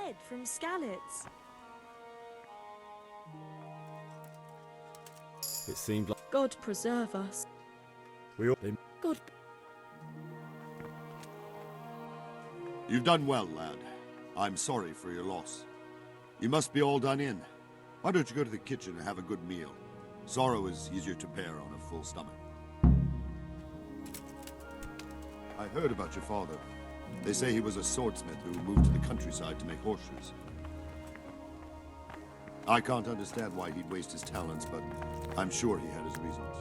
dead from Skalitz. It seemed like God preserve us. we all... God. You've done well, lad. I'm sorry for your loss. You must be all done in. Why don't you go to the kitchen and have a good meal? Sorrow is easier to bear on a full stomach. I heard about your father. They say he was a swordsmith who moved to the countryside to make horseshoes. I can't understand why he'd waste his talents, but I'm sure he had his reasons.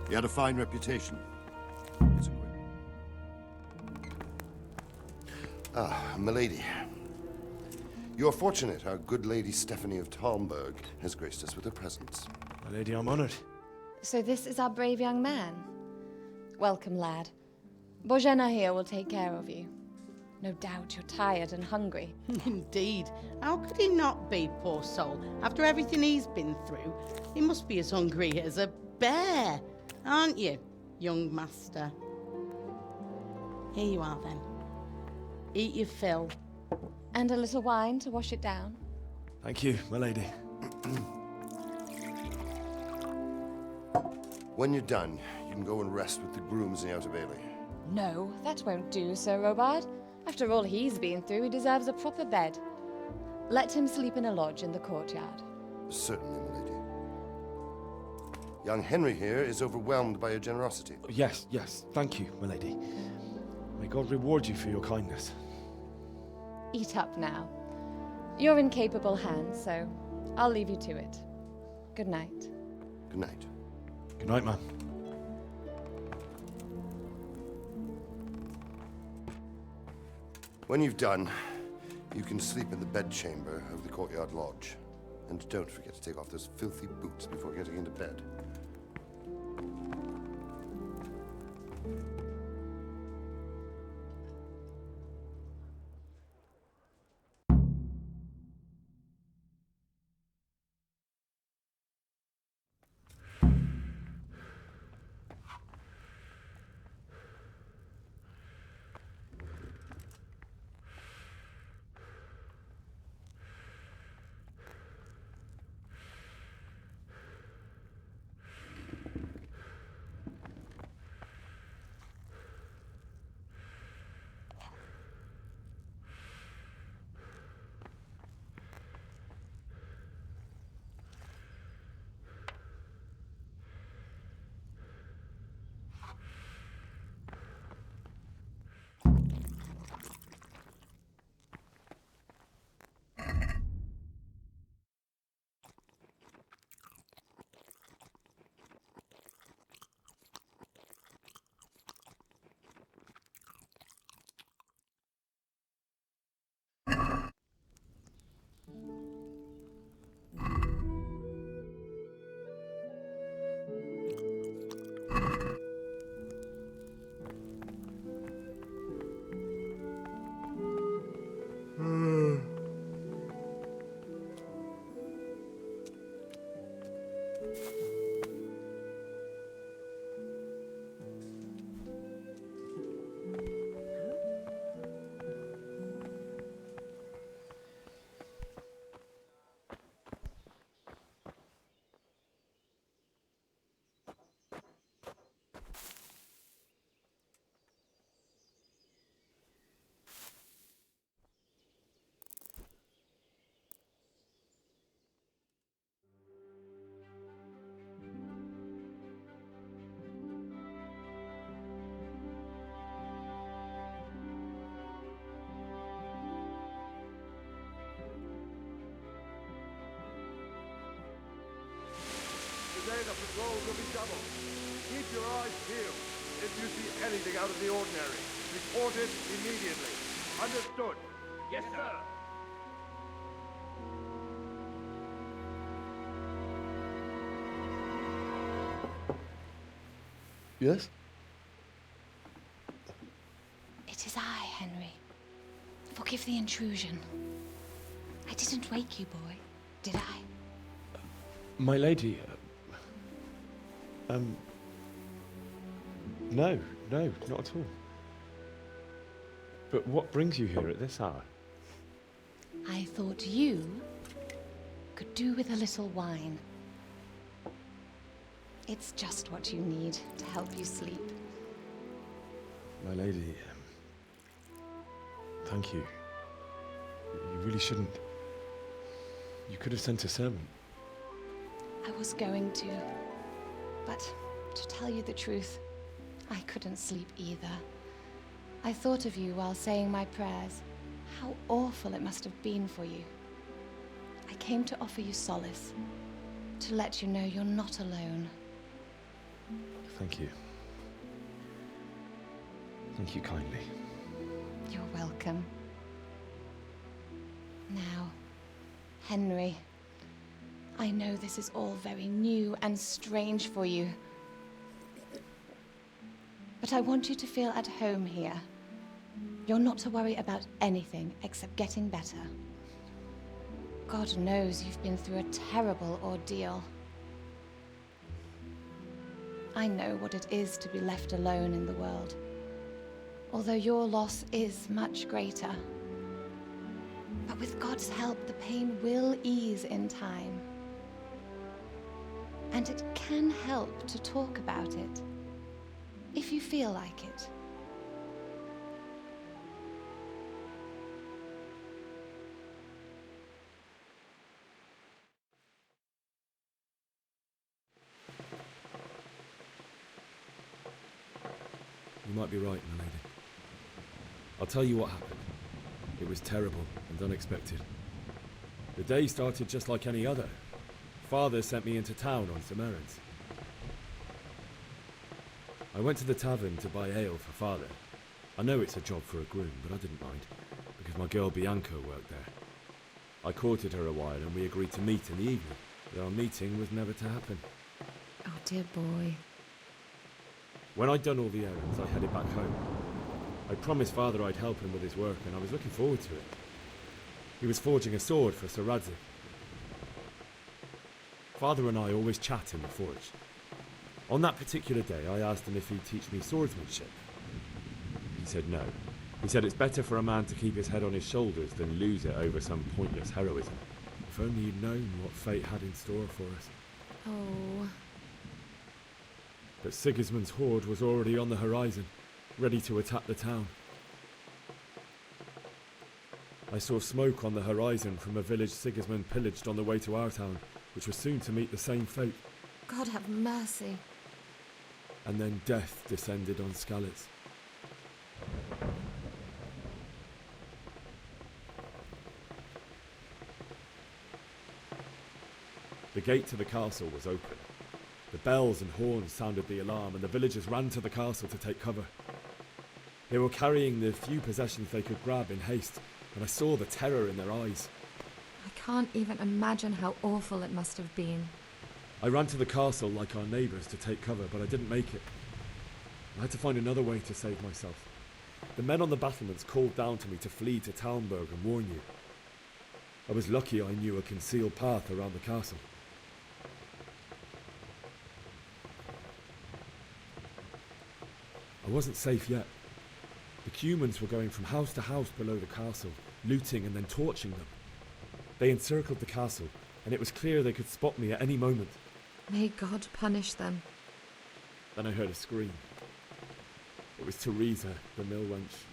He had a fine reputation. He's a great... Ah, milady. You're fortunate our good lady Stephanie of Talmberg has graced us with her presence. My lady, I'm honored. So this is our brave young man. Welcome, lad. Bozhena here will take care of you. No doubt you're tired and hungry. Indeed. How could he not be, poor soul? After everything he's been through, he must be as hungry as a bear, aren't you, young master? Here you are, then. Eat your fill. And a little wine to wash it down. Thank you, my lady. When you're done, you can go and rest with the grooms in the Outer Bailey. No, that won't do, Sir Robard. After all he's been through, he deserves a proper bed. Let him sleep in a lodge in the courtyard. Certainly, milady. Young Henry here is overwhelmed by your generosity. Yes, yes, thank you, my lady. May God reward you for your kindness. Eat up now. You're in capable hands, so I'll leave you to it. Good night. Good night. Good night, man. When you've done, you can sleep in the bedchamber of the courtyard lodge. And don't forget to take off those filthy boots before getting into bed. Today the patrols will be doubled. Keep your eyes peeled. If you see anything out of the ordinary, report it immediately. Understood? Yes, sir. Yes? It is I, Henry. Forgive the intrusion. I didn't wake you, boy, did I? My lady, no, not at all. But what brings you here at this hour? I thought you could do with a little wine. It's just what you need to help you sleep. My lady, thank you. You really shouldn't. You could have sent a servant. I was going to, but to tell you the truth, I couldn't sleep either. I thought of you while saying my prayers. How awful it must have been for you. I came to offer you solace, to let you know you're not alone. Thank you. Thank you kindly. You're welcome. Now, Henry, I know this is all very new and strange for you, but I want you to feel at home here. You're not to worry about anything except getting better. God knows you've been through a terrible ordeal. I know what it is to be left alone in the world, although your loss is much greater. But with God's help, the pain will ease in time. And it can help to talk about it, if you feel like it. You might be right, my lady. I'll tell you what happened. It was terrible and unexpected. The day started just like any other. Father sent me into town on some errands. I went to the tavern to buy ale for Father. I know it's a job for a groom, but I didn't mind, because my girl Bianca worked there. I courted her a while and we agreed to meet in the evening, but our meeting was never to happen. Oh, dear boy. When I'd done all the errands, I headed back home. I promised Father I'd help him with his work, and I was looking forward to it. He was forging a sword for Sir Radzig. Father and I always chat in the forge. On that particular day, I asked him if he'd teach me swordsmanship. He said no. He said it's better for a man to keep his head on his shoulders than lose it over some pointless heroism. If only you'd known what fate had in store for us. Oh. But Sigismund's horde was already on the horizon, ready to attack the town. I saw smoke on the horizon from a village Sigismund pillaged on the way to our town, which was soon to meet the same fate. God have mercy. And then death descended on Skalitz. The gate to the castle was open. The bells and horns sounded the alarm, and the villagers ran to the castle to take cover. They were carrying the few possessions they could grab in haste, and I saw the terror in their eyes. I can't even imagine how awful it must have been. I ran to the castle like our neighbours to take cover, but I didn't make it. I had to find another way to save myself. The men on the battlements called down to me to flee to Talmberg and warn you. I was lucky I knew a concealed path around the castle. I wasn't safe yet. The Cumans were going from house to house below the castle, looting and then torching them. They encircled the castle, and it was clear they could spot me at any moment. May God punish them. Then I heard a scream. It was Teresa, the mill wench.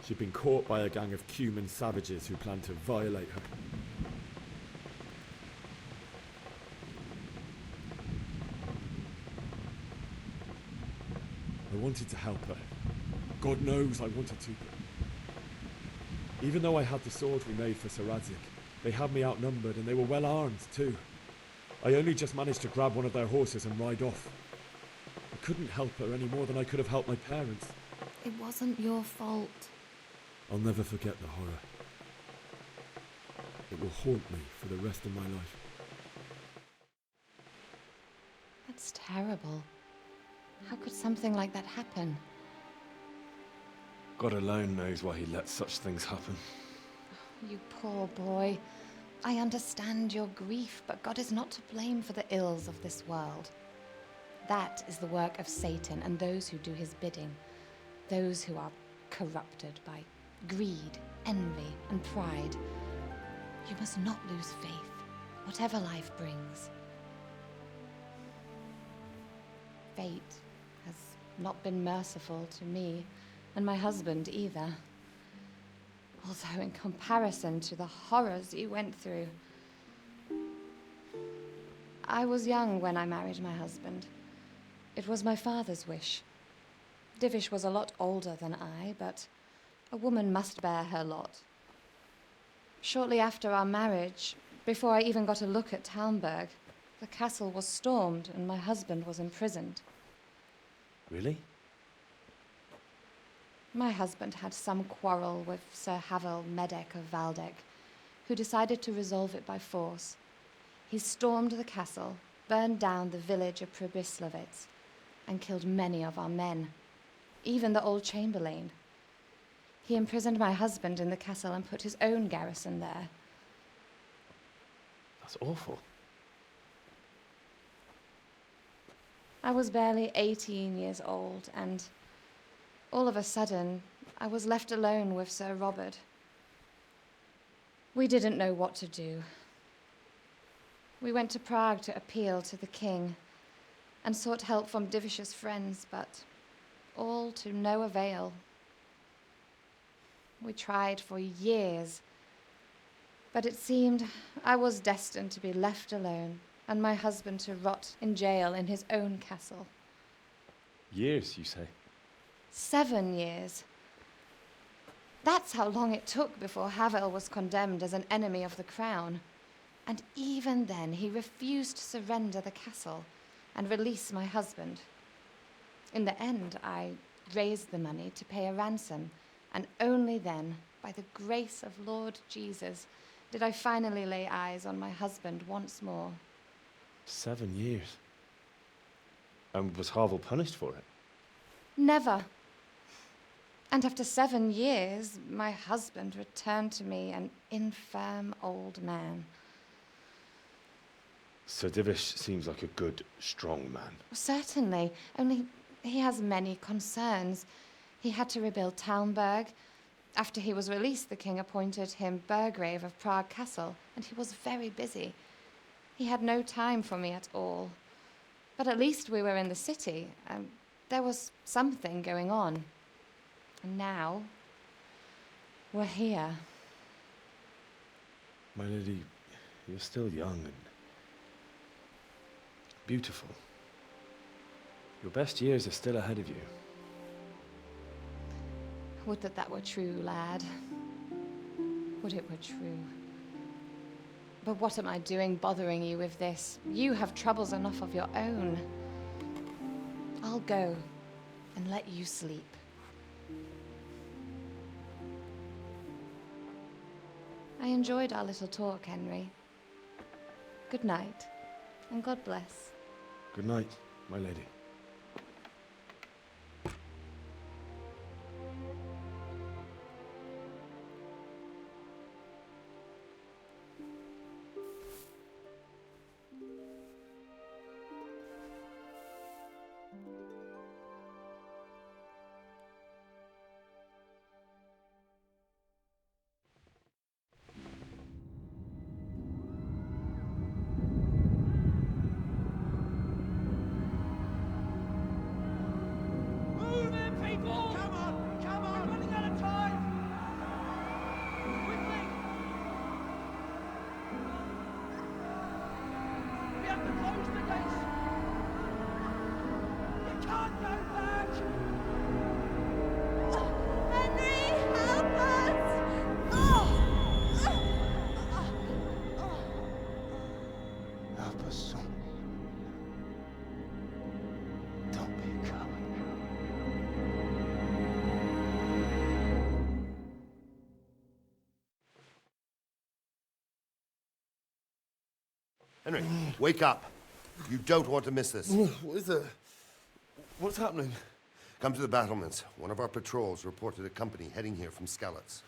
She'd been caught by a gang of Cuman savages who planned to violate her. I wanted to help her. God knows I wanted to. Even though I had the sword we made for Sir Radzig, they had me outnumbered and they were well armed too. I only just managed to grab one of their horses and ride off. I couldn't help her any more than I could have helped my parents. It wasn't your fault. I'll never forget the horror. It will haunt me for the rest of my life. That's terrible. How could something like that happen? God alone knows why he lets such things happen. You poor boy. I understand your grief, but God is not to blame for the ills of this world. That is the work of Satan and those who do his bidding. Those who are corrupted by greed, envy, and pride. You must not lose faith, whatever life brings. Fate has not been merciful to me, and my husband either. Although in comparison to the horrors you went through. I was young when I married my husband. It was my father's wish. Divish was a lot older than I, but a woman must bear her lot. Shortly after our marriage, before I even got a look at Talmberg, the castle was stormed and my husband was imprisoned. Really? My husband had some quarrel with Sir Havel Medek of Valdek, who decided to resolve it by force. He stormed the castle, burned down the village of Pribyslavitz, and killed many of our men, even the old chamberlain. He imprisoned my husband in the castle and put his own garrison there. That's awful. I was barely 18 years old, and all of a sudden, I was left alone with Sir Robard. We didn't know what to do. We went to Prague to appeal to the king and sought help from Divish's friends, but all to no avail. We tried for years, but it seemed I was destined to be left alone and my husband to rot in jail in his own castle. Years, you say? 7 years. That's how long it took before Havel was condemned as an enemy of the crown. And even then, he refused to surrender the castle and release my husband. In the end, I raised the money to pay a ransom, and only then, by the grace of Lord Jesus, did I finally lay eyes on my husband once more. 7 years? And was Havel punished for it? Never. And after 7 years, my husband returned to me an infirm old man. Sir Divish seems like a good, strong man. Certainly, only he has many concerns. He had to rebuild Talmberg. After he was released, the king appointed him Burgrave of Prague Castle, and he was very busy. He had no time for me at all. But at least we were in the city, and there was something going on. And now, we're here. My lady, you're still young and beautiful. Your best years are still ahead of you. Would that that were true, lad. Would it were true. But what am I doing bothering you with this? You have troubles enough of your own. I'll go and let you sleep. I enjoyed our little talk, Henry. Good night, and God bless. Good night, my lady. Henry, wake up. You don't want to miss this. What is it? What's happening? Come to the battlements. One of our patrols reported a company heading here from Skalitz.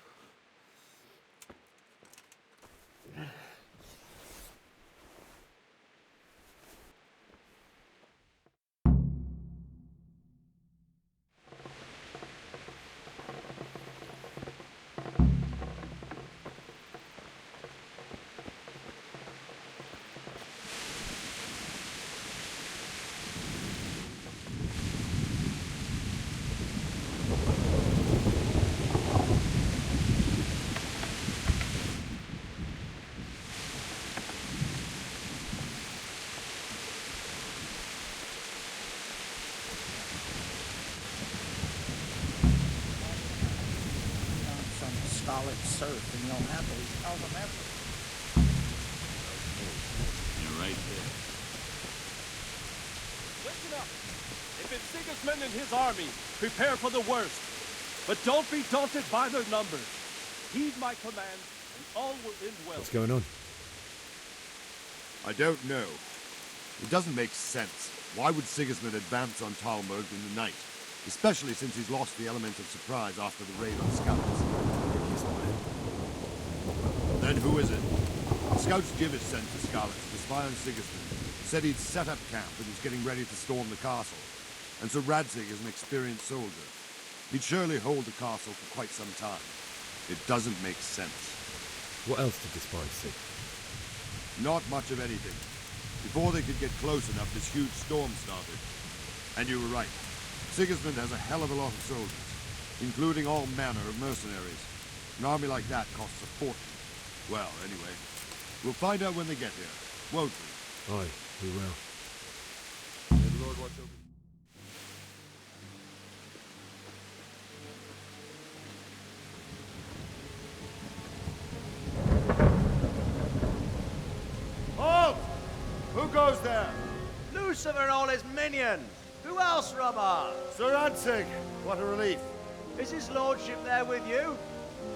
Skalitz serf, and you'll happily tell them everything. You're right there. Listen up! If it's Sigismund and his army, prepare for the worst. But don't be daunted by their numbers. Heed my commands, and all will end well. What's going on? I don't know. It doesn't make sense. Why would Sigismund advance on Talmberg in the night? Especially since he's lost the element of surprise after the raid on Skalitz. He's not him. Then who is it? The scouts Jivis sent to Skalitz to spy on Sigismund said he'd set up camp and was getting ready to storm the castle. And so Radzig is an experienced soldier. He'd surely hold the castle for quite some time. It doesn't make sense. What else did the spies see? Not much of anything. Before they could get close enough, this huge storm started. And you were right. Sigismund has a hell of a lot of soldiers, including all manner of mercenaries. An army like that costs a fortune. Well, anyway, we'll find out when they get here, won't we? Aye, we will. May the Lord watch over you. Halt! Who goes there? Lucifer and all his minions. Who else, Robard? Sir Radzig. What a relief. Is his lordship there with you?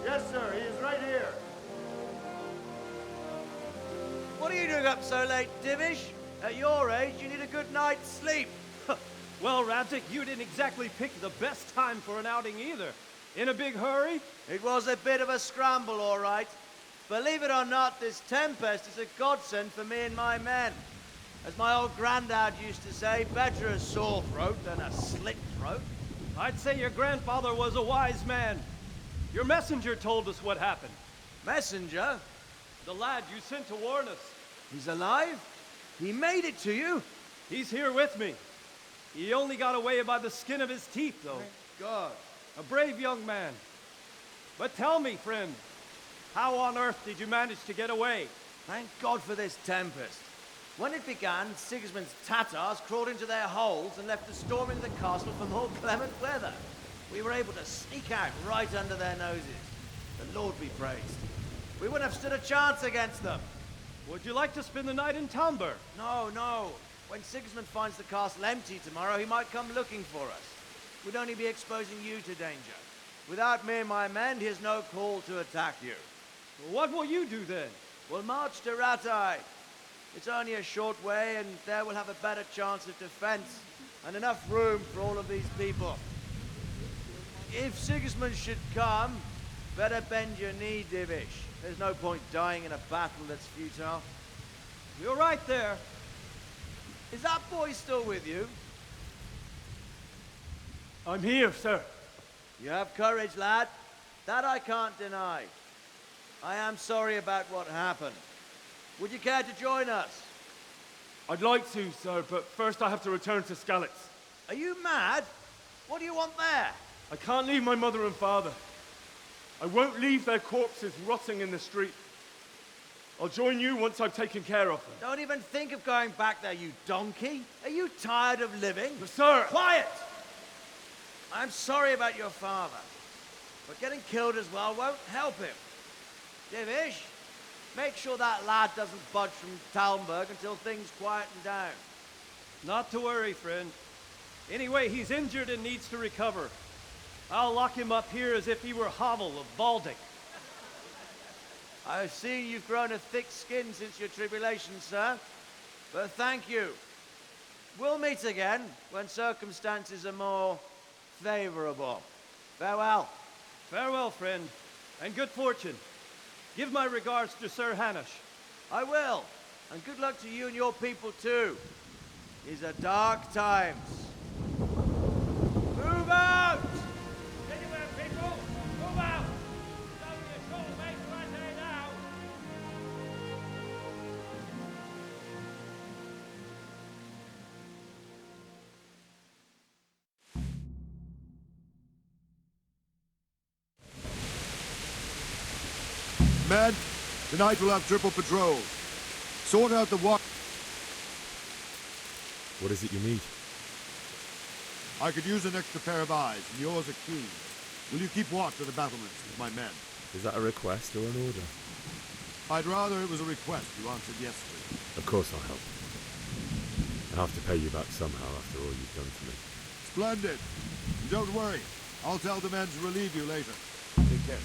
Yes, sir. He is right here. What are you doing up so late, Divish? At your age, you need a good night's sleep. Well, Radzig, you didn't exactly pick the best time for an outing either. In a big hurry? It was a bit of a scramble, all right. Believe it or not, this tempest is a godsend for me and my men. As my old granddad used to say, better a sore throat than a slit throat. I'd say your grandfather was a wise man. Your messenger told us what happened. Messenger? The lad you sent to warn us. He's alive? He made it to you? He's here with me. He only got away by the skin of his teeth, though. Thank God. A brave young man. But tell me, friend, how on earth did you manage to get away? Thank God for this tempest. When it began, Sigismund's Tatars crawled into their holes and left us storming the castle for more clement weather. We were able to sneak out right under their noses. The Lord be praised. We wouldn't have stood a chance against them. Would you like to spend the night in Talmberg? No, no. When Sigismund finds the castle empty tomorrow, he might come looking for us. We'd only be exposing you to danger. Without me and my men, he has no call to attack you. What will you do then? We'll march to Ratai. It's only a short way, and there we'll have a better chance of defense and enough room for all of these people. If Sigismund should come, better bend your knee, Divish. There's no point dying in a battle that's futile. You're right there. Is that boy still with you? I'm here, sir. You have courage, lad. That I can't deny. I am sorry about what happened. Would you care to join us? I'd like to, sir, but first I have to return to Skalitz. Are you mad? What do you want there? I can't leave my mother and father. I won't leave their corpses rotting in the street. I'll join you once I've taken care of them. Don't even think of going back there, you donkey. Are you tired of living? But sir! Quiet! I'm sorry about your father, but getting killed as well won't help him. Divish, make sure that lad doesn't budge from Talmberg until things quieten down. Not to worry, friend. Anyway, he's injured and needs to recover. I'll lock him up here as if he were Hovel of Baldic. I've seen you've grown a thick skin since your tribulation, sir. But thank you. We'll meet again when circumstances are more favorable. Farewell. Farewell, friend, and good fortune. Give my regards to Sir Hanush. I will. And good luck to you and your people, too. These are dark times. Move out! Anywhere, people! Move out! It's only a short way to Ratai now! Men, tonight we'll have triple patrol. Sort out the watch. What is it you need? I could use an extra pair of eyes, and yours are keen. Will you keep watch of the battlements with my men? Is that a request or an order? I'd rather it was a request you answered yes to. Of course I'll help. I have to pay you back somehow after all you've done for me. Splendid. Don't worry. I'll tell the men to relieve you later. Take care.